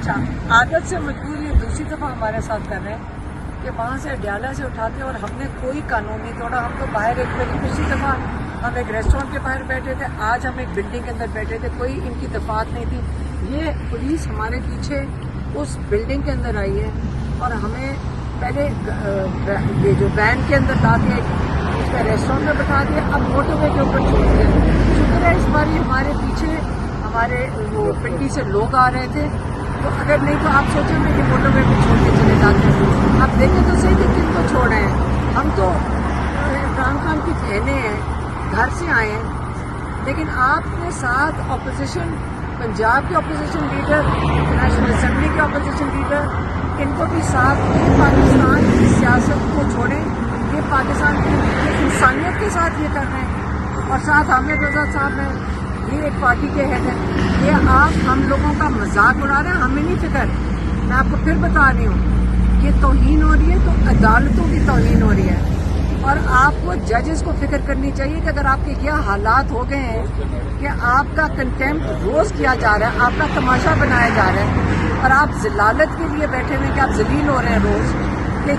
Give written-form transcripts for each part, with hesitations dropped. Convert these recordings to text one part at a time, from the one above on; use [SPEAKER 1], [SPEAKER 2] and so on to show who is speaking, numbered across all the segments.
[SPEAKER 1] اچھا، عادت سے مجبور یہ دوسری دفعہ ہمارے ساتھ کر رہے ہیں کہ وہاں سے اڈیالہ سے اٹھاتے ہیں اور ہم نے کوئی قانون نہیں توڑا. ہم تو باہر ایک پچھلی دفعہ ہم ایک ریسٹورینٹ کے باہر بیٹھے تھے, آج ہم ایک بلڈنگ کے اندر بیٹھے تھے, کوئی ان کی دفعات نہیں تھی. یہ پولیس ہمارے پیچھے اس بلڈنگ کے اندر آئی ہے اور ہمیں پہلے یہ جو وین کے اندر لا کے اس کا ریسٹورینٹ میں بتا دیا, اب موٹر وے کے اوپر چھوڑ دیا. شکر ہے اس بار ہمارے پیچھے ہمارے وہ پنڈی سے لوگ آ رہے تھے, تو اگر نہیں تو آپ سوچیں گے کہ موٹر وے پہ چھوڑ کے چلے جاتے ہیں. آپ دیکھیں تو صحیح کہ کن کو چھوڑ رہے ہیں. ہم تو عمران خان کی بہنیں ہیں, گھر سے آئے ہیں, لیکن آپ کے ساتھ اپوزیشن, پنجاب کے اپوزیشن لیڈر, نیشنل اسمبلی کے اپوزیشن لیڈر, ان کو بھی ساتھ, یہ پاکستان کی سیاست کو چھوڑیں, یہ پاکستان کی انسانیت کے ساتھ یہ کر رہے ہیں. اور ساتھ حامد رضا صاحب ہیں, یہ ایک پارٹی کے ہیڈ ہیں. یہ آپ ہم لوگوں کا مذاق اڑا رہے ہیں, ہمیں نہیں فکر. میں آپ کو پھر بتا رہی ہوں, یہ توہین ہو رہی ہے تو عدالتوں کی توہین ہو رہی ہے. اور آپ کو ججز کو فکر کرنی چاہیے کہ اگر آپ کے یہ حالات ہو گئے ہیں کہ آپ کا کنٹمپٹ روز کیا جا رہا ہے, آپ کا تماشا بنایا جا رہا ہے, اور آپ ذلالت کے لیے بیٹھے ہوئے کہ آپ ذلیل ہو رہے ہیں روز, کہ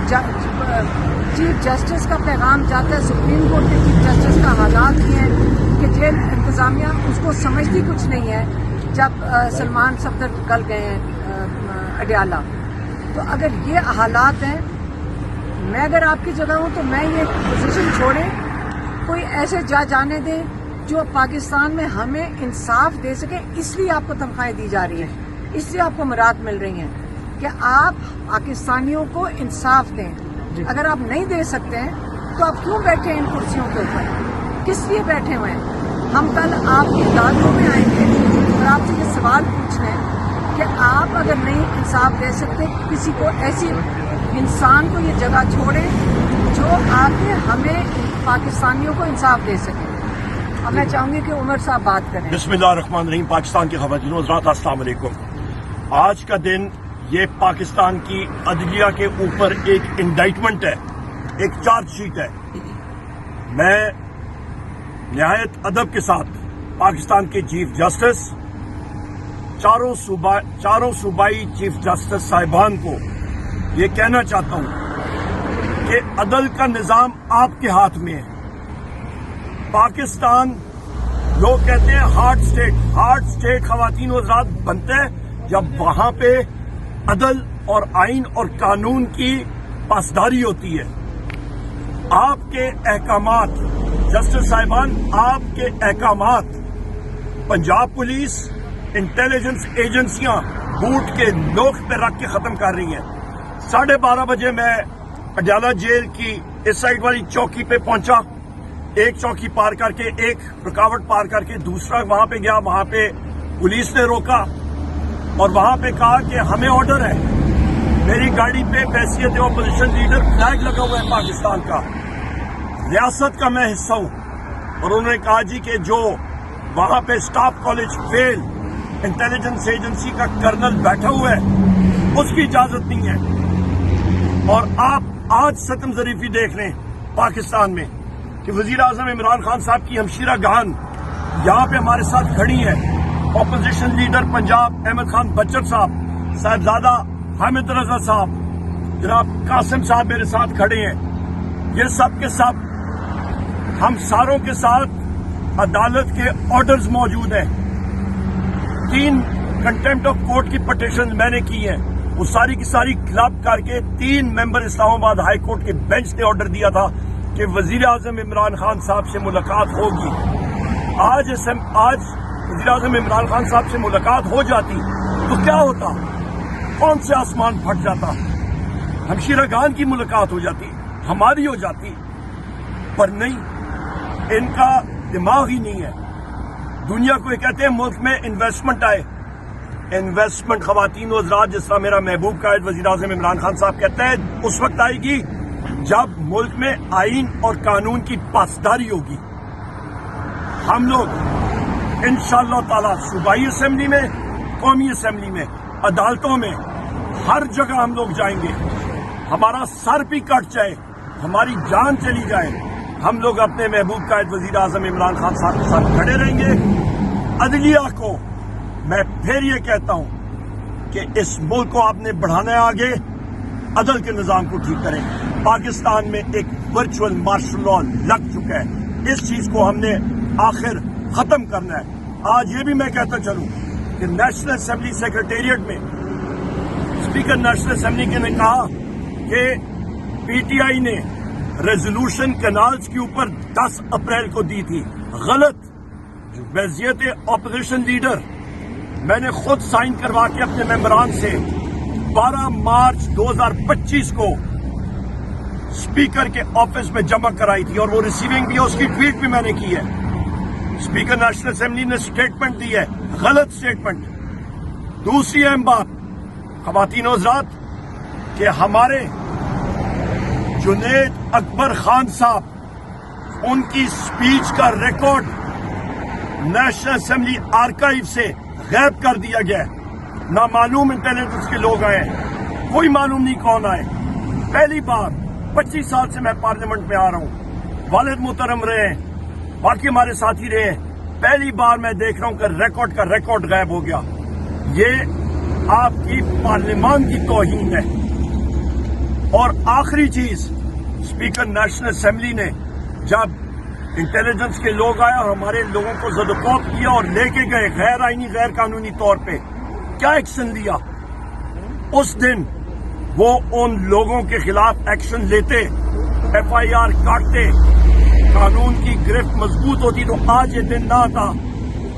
[SPEAKER 1] چیف جسٹس کا پیغام جاتا ہے, سپریم کورٹ کے چیف جسٹس کا حالات یہ ہیں کہ جیل انتظامیہ اس کو سمجھتی کچھ نہیں ہے. جب سلمان صفدر کل گئے ہیں اڈیالہ, تو اگر یہ حالات ہیں, میں اگر آپ کی جگہ ہوں تو میں یہ پوزیشن چھوڑیں, کوئی ایسے جج آنے دیں جو پاکستان میں ہمیں انصاف دے سکے. اس لیے آپ کو تنخواہیں دی جا رہی ہیں, اس لیے آپ کو مراد مل رہی ہیں کہ آپ پاکستانیوں کو انصاف دیں. اگر آپ نہیں دے سکتے ہیں تو آپ کیوں بیٹھے ہیں ان کرسیوں کے اوپر, کس لیے بیٹھے ہوئے ہیں؟ ہم کل آپ کی عدالتوں میں آئیں گے اور آپ سے یہ سوال پوچھ رہے ہیں کہ آپ اگر نہیں انصاف دے سکتے, کسی کو ایسی انسان کو یہ جگہ چھوڑیں جو آ کے ہمیں پاکستانیوں کو انصاف دے سکے. اور میں چاہوں گی کہ عمر صاحب بات کریں.
[SPEAKER 2] بسم اللہ الرحمن الرحیم. پاکستان کے خواتین و حضرات السلام علیکم. آج کا دن یہ پاکستان کی عدلیہ کے اوپر ایک انڈائٹمنٹ ہے, ایک چارج شیٹ ہے. میں نہایت ادب کے ساتھ پاکستان کے چیف جسٹس, چاروں صوبائی چیف جسٹس صاحبان کو یہ کہنا چاہتا ہوں کہ عدل کا نظام آپ کے ہاتھ میں ہے. پاکستان لوگ کہتے ہیں ہارڈ سٹیٹ خواتین و حضرات بنتے ہیں جب وہاں پہ عدل اور آئین اور قانون کی پاسداری ہوتی ہے. آپ کے احکامات جسٹس صاحبان, آپ کے احکامات پنجاب پولیس, انٹیلیجنس ایجنسیاں بوٹ کے نوک پہ رکھ کے ختم کر رہی ہیں. 12:30 بجے میں اڈیالہ جیل کی اس سائڈ والی چوکی پہ پہنچا, ایک چوکی پار کر کے, ایک رکاوٹ پار کر کے دوسرا وہاں پہ گیا. وہاں پہ پولیس نے روکا اور وہاں پہ کہا کہ ہمیں آرڈر ہے. میری گاڑی پہ بحیثیت اپوزیشن لیڈر فلیگ لگا ہوا ہے پاکستان کا, ریاست کا میں حصہ ہوں. اور انہوں نے کہا جی کہ جو وہاں پہ اسٹاف کالج فیل انٹیلیجنس ایجنسی کا کرنل بیٹھا ہوا ہے اس کی اجازت نہیں ہے. اور آپ آج ستم ظریفی دیکھ لیں پاکستان میں کہ وزیر اعظم عمران خان صاحب کی ہمشیرہ گہن یہاں پہ ہمارے ساتھ کھڑی ہے. اپوزیشن لیڈر پنجاب احمد خان بچر صاحب, صاحبزادہ حامد رضا صاحب, جناب قاسم صاحب میرے ساتھ کھڑے ہیں. یہ سب کے سب ہم ساروں کے ساتھ عدالت کے آرڈرز موجود ہیں. 3 کنٹمپٹ آف کورٹ کی پٹیشن میں نے کی ہیں, وہ ساری کی ساری کلب کر کے 3 ممبر اسلام آباد ہائی کورٹ کے بینچ نے آرڈر دیا تھا کہ وزیر اعظم عمران خان صاحب سے ملاقات ہوگی. آج وزیر اعظم عمران خان صاحب سے ملاقات ہو جاتی تو کیا ہوتا؟ کون سے آسمان پھٹ جاتا؟ ہمشیرہ گان کی ملاقات ہو جاتی, ہماری ہو جاتی. پر نہیں, ان کا دماغ ہی نہیں ہے. دنیا کو یہ کہتے ہیں ملک میں انویسٹمنٹ آئے. انویسٹمنٹ خواتین و حضرات, جس طرح میرا محبوب قائد وزیر اعظم عمران خان صاحب کہتے ہیں, اس وقت آئے گی جب ملک میں آئین اور قانون کی پاسداری ہوگی. ہم لوگ انشاءاللہ تعالی صوبائی اسمبلی میں, قومی اسمبلی میں, عدالتوں میں, ہر جگہ ہم لوگ جائیں گے. ہمارا سر بھی کٹ جائے, ہماری جان چلی جائے, ہم لوگ اپنے محبوب قائد وزیر اعظم عمران خان صاحب کے ساتھ کھڑے رہیں گے. عدلیہ کو میں پھر یہ کہتا ہوں کہ اس ملک کو آپ نے بڑھانا ہے آگے, عدل کے نظام کو ٹھیک کریں. پاکستان میں ایک ورچوئل مارشل لاء لگ چکا ہے, اس چیز کو ہم نے آخر ختم کرنا ہے. آج یہ بھی میں کہتا چلوں کہ نیشنل اسمبلی سیکریٹریٹ میں اسپیکر نیشنل اسمبلی نے کہا کہ پی ٹی آئی نے ریزولوشن کنالز کے اوپر 10 اپریل کو دی تھی. غلط. وضعیت اپوزیشن لیڈر میں نے خود سائن کروا کے اپنے ممبران سے 12 مارچ 2025 کو اسپیکر کے آفس میں جمع کرائی تھی, اور وہ ریسیونگ بھی ہے, اس کی ٹویٹ بھی میں نے کی ہے. اسپیکر نیشنل اسمبلی نے اسٹیٹمنٹ دی ہے, غلط اسٹیٹمنٹ. دوسری اہم بات خواتین و حضرات کہ ہمارے جنید اکبر خان صاحب, ان کی سپیچ کا ریکارڈ نیشنل اسمبلی آرکائیو سے غائب کر دیا گیا ہے. نامعلوم انٹیلیجنس کے لوگ آئے, کوئی معلوم نہیں کون آئے. پہلی بار 25 سال سے میں پارلیمنٹ میں آ رہا ہوں, والد محترم رہے ہیں, باقی ہمارے ساتھی رہے ہیں. پہلی بار میں دیکھ رہا ہوں کہ ریکارڈ کا ریکارڈ غائب ہو گیا. یہ آپ کی پارلیمان کی توہین ہے. اور آخری چیز, اسپیکر نیشنل اسمبلی نے جب انٹیلیجنس کے لوگ آئے اور ہمارے لوگوں کو زدوکوب کیا اور لے کے گئے غیر آئینی غیر قانونی طور پہ, کیا ایکشن لیا؟ اس دن وہ ان لوگوں کے خلاف ایکشن لیتے, ایف آئی آر کاٹتے, قانون کی گرفت مضبوط ہوتی, تو آج یہ دن نہ آتا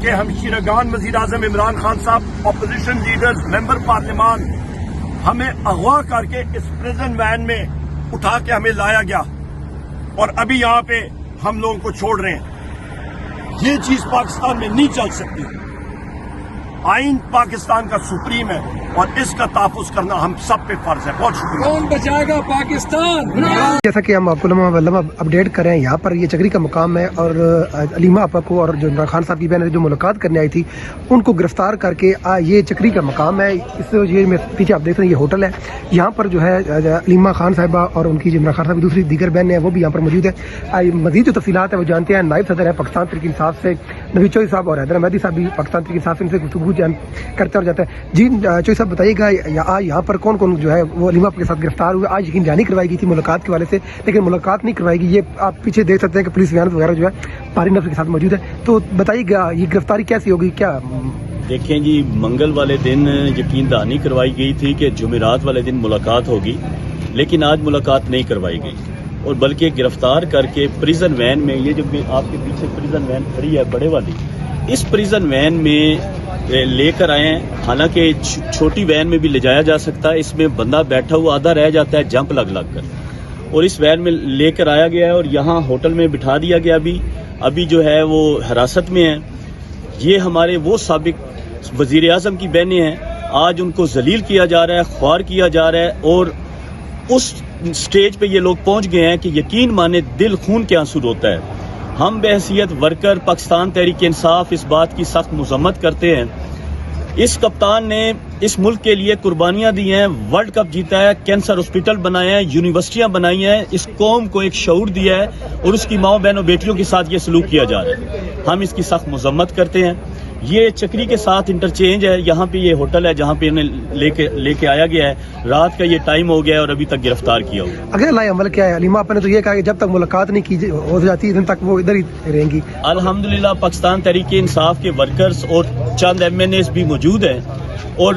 [SPEAKER 2] کہ ہم شیرگان وزیر اعظم عمران خان صاحب, اپوزیشن لیڈرز, ممبر پارلیمان, ہمیں اغوا کر کے اس پریزن وین میں اٹھا کے ہمیں لایا گیا, اور ابھی یہاں پہ ہم لوگوں کو چھوڑ رہے ہیں. یہ چیز پاکستان میں نہیں چل سکتی. آئین پاکستان کا سپریم ہے اور اس کا تحفظ کرنا ہم سب پہ فرض ہے. بہت شکریہ.
[SPEAKER 1] کون بچائے گا پاکستان؟
[SPEAKER 3] جیسا کہ ہم آپ کو لمحہ اپڈیٹ کر رہے ہیں, یہاں پر یہ چکری کا مقام ہے, اور علیمہ آپا کو اور جو عمران خان صاحب کی بہن نے جو ملاقات کرنے آئی تھی ان کو گرفتار کر کے یہ چکری کا مقام ہے. اس یہ میں پیچھے آپ دیکھ رہے ہیں, یہ ہوٹل ہے. یہاں پر جو ہے علیمہ خان صاحبہ اور ان کی جو عمران خان صاحب کی دوسری دیگر بہن ہیں وہ بھی یہاں پر موجود ہے. مزید جو تفصیلات ہیں وہ جانتے ہیں. نائب صدر ہے پاکستان تحریک انصاف سے نوید چوہدری صاحب, اور حیدر احمدی صاحب بھی پاکستان تحریک انصاف سے ان سے گفتگو کرتے اور جاتا ہے. جی چوہدری صاحب بتائیے گا, یہاں پر کون کون جو ہے وہ علیمہ کے ساتھ گرفتار ہوئے؟ آج یقین دہانی کروائی گئی تھی ملاقات کے والے سے, لیکن ملاقات نہیں کروائی گئی. یہ آپ پیچھے دیکھ سکتے ہیں کہ پولیس ویان وغیرہ جو ہے پاری نفر کے ساتھ موجود ہے. تو بتائیے گا یہ گرفتاری کیسی ہوگی؟ کیا
[SPEAKER 4] دیکھیں جی, منگل والے دن یقین دہانی کروائی گئی تھی کہ جمعرات والے دن ملاقات ہوگی, لیکن آج ملاقات نہیں کروائی گئی, اور بلکہ گرفتار کر کے پریزن وین میں, یہ جو آپ کے پیچھے پریزن وین کھڑی ہے بڑے والی, اس پریزن وین میں لے کر آئے ہیں. حالانکہ چھوٹی وین میں بھی لے جایا جا سکتا ہے, اس میں بندہ بیٹھا ہوا آدھا رہ جاتا ہے جمپ لگ کر, اور اس وین میں لے کر آیا گیا ہے اور یہاں ہوٹل میں بٹھا دیا گیا. ابھی جو ہے وہ حراست میں ہیں. یہ ہمارے وہ سابق وزیر اعظم کی بہنیں ہیں, آج ان کو ذلیل کیا جا رہا ہے, خوار کیا جا رہا ہے, اور اس سٹیج پہ یہ لوگ پہنچ گئے ہیں کہ یقین مانے دل خون کے آنسو روتا ہے. ہم بحیثیت ورکر پاکستان تحریک انصاف اس بات کی سخت مذمت کرتے ہیں. اس کپتان نے اس ملک کے لیے قربانیاں دی ہیں, ورلڈ کپ جیتا ہے, کینسر ہاسپٹل بنائے ہیں, یونیورسٹیاں بنائی ہیں, اس قوم کو ایک شعور دیا ہے, اور اس کی ماؤں بہنوں بیٹیوں کے ساتھ یہ سلوک کیا جا رہا ہے. ہم اس کی سخت مذمت کرتے ہیں. یہ چکری کے ساتھ انٹرچینج ہے, یہاں پہ یہ ہوٹل ہے جہاں پہ انہیں لے کے آیا گیا ہے. رات کا یہ ٹائم ہو گیا ہے اور ابھی تک گرفتار کیا ہوا.
[SPEAKER 3] اگلا لائے عمل کیا ہے؟ علیمہ آپ نے تو یہ کہا کہ جب تک ملاقات نہیں کی ہو جاتی دن تک وہ ادھر ہی رہیں گی.
[SPEAKER 4] الحمدللہ پاکستان تحریک انصاف کے ورکرز اور چند ایم این ایز بھی موجود ہیں, اور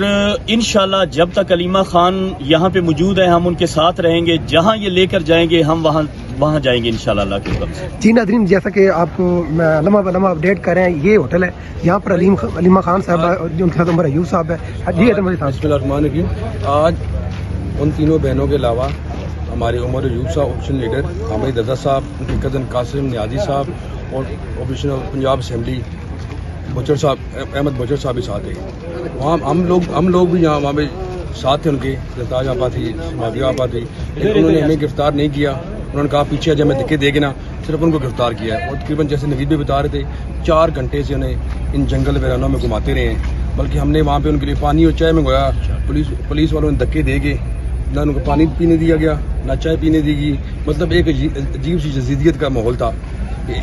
[SPEAKER 4] انشاءاللہ جب تک علیمہ خان یہاں پہ موجود ہیں ہم ان کے ساتھ رہیں گے. جہاں یہ لے کر جائیں گے ہم وہاں جائیں گے انشاءاللہ اللہ کے حکم سے.
[SPEAKER 3] جی ناظرین, جیسا کہ آپ کو لمحہ اپڈیٹ کر رہے ہیں, یہ ہوٹل ہے, یہاں پر علیمہ خان صاحب جو ان کے ساتھ عمر ایوب صاحب ہے. جی
[SPEAKER 5] بسم اللہ الرحمن الرحیم. آج ان تینوں بہنوں کے علاوہ ہمارے عمر ایوب صاحب اپوزیشن لیڈر, حامد رضا صاحب, ان کے کزن قاسم نیازی صاحب, اور اپوزیشن پنجاب اسمبلی بچر صاحب, احمد بچر صاحب بھی ساتھ ہیں. وہاں ہم لوگ بھی یہاں پہ ساتھ تھے ان کے. لتاج آپا تھی, ماویہ آپا تھی, لیکن انہوں نے ہمیں گرفتار نہیں کیا. انہوں نے کہا پیچھے جب میں دھکے دے گے نا, صرف ان کو گرفتار کیا ہے. اور تقریباً جیسے نوید بھی بتا رہے تھے 4 گھنٹے سے انہیں ان جنگل ویرانوں میں گھماتے رہے ہیں. بلکہ ہم نے وہاں پہ ان کے لیے پانی اور چائے منگوایا. پولیس والوں نے دھکے دے کے نہ ان کو پانی پینے دیا گیا, نہ چائے پینے دی گئی. مطلب ایک عجیب سی جزیدیت کا ماحول تھا.